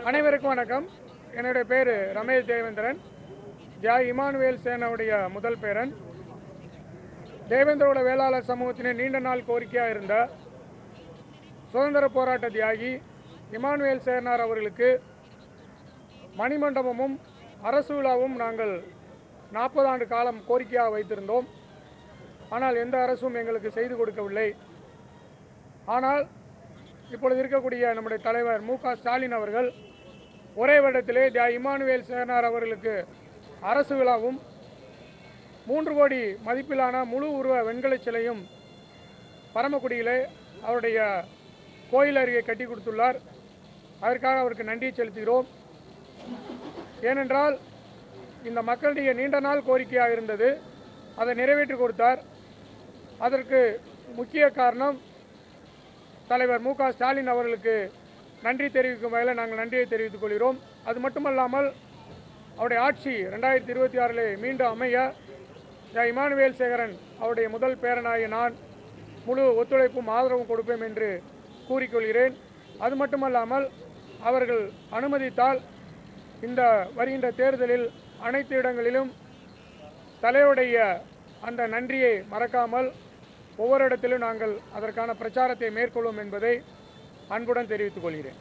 அனைவருக்கும் வணக்கம். என்னுடைய பேர் ரமேஷ் தேவேந்திரன். ஜாய் இமானுவேல் சேனாவுடைய முதல் பேரன். தேவேந்திரோட வேளாளர் சமூகத்தின் நீண்ட நாள் கோரிக்கையாக இருந்த சுதந்திர போராட்ட தியாகி இமானுவேல் சேனார் அவர்களுக்கு மணிமண்டபமும் அரசு விழாவும் நாங்கள் 40 ஆண்டு காலம் கோரிக்கையாக வைத்திருந்தோம். ஆனால் எந்த அரசும் எங்களுக்கு செய்து கொடுக்கவில்லை. ஆனால் இப்பொழுது இருக்கக்கூடிய நம்முடைய தலைவர் மு.க. ஸ்டாலின் அவர்கள் ஒரே வருடத்திலே இமானுவேல் சேனார் அவர்களுக்கு அரசு விழாவும் 3 கோடி மதிப்பிலான முழு உருவ வெண்கலச் சிலையும் பரமக்குடியிலே அவருடைய கோயில் அருகே கட்டி கொடுத்துள்ளார். அதற்காக அவருக்கு நன்றி செலுத்துகிறோம். ஏனென்றால் இந்த மக்களுடைய நீண்ட நாள் கோரிக்கையாக இருந்தது, அதை நிறைவேற்றி கொடுத்தார். அதற்கு முக்கிய காரணம் தலைவர் மு.க. ஸ்டாலின் அவர்களுக்கு நன்றி தெரிவிக்கும் வகையில் நாங்கள் நன்றியை தெரிவித்துக் கொள்கிறோம். அது மட்டுமல்லாமல் அவருடைய ஆட்சி 2026 மீண்டும் அமைய இமானுவேல் சேகரன் அவருடைய முதல் பேரனாகிய நான் முழு ஒத்துழைப்பும் ஆதரவும் கொடுப்பேன் என்று கூறிக்கொள்கிறேன். அது மட்டுமல்லாமல் அவர்கள் அனுமதித்தால் இந்த வருகின்ற தேர்தலில் அனைத்து இடங்களிலும் தலைவருடைய அந்த நன்றியை மறக்காமல் ஒவ்வொரு இடத்திலும் நாங்கள் அதற்கான பிரச்சாரத்தை மேற்கொள்வோம் என்பதை அன்புடன் தெரிவித்துக் கொள்கிறேன்.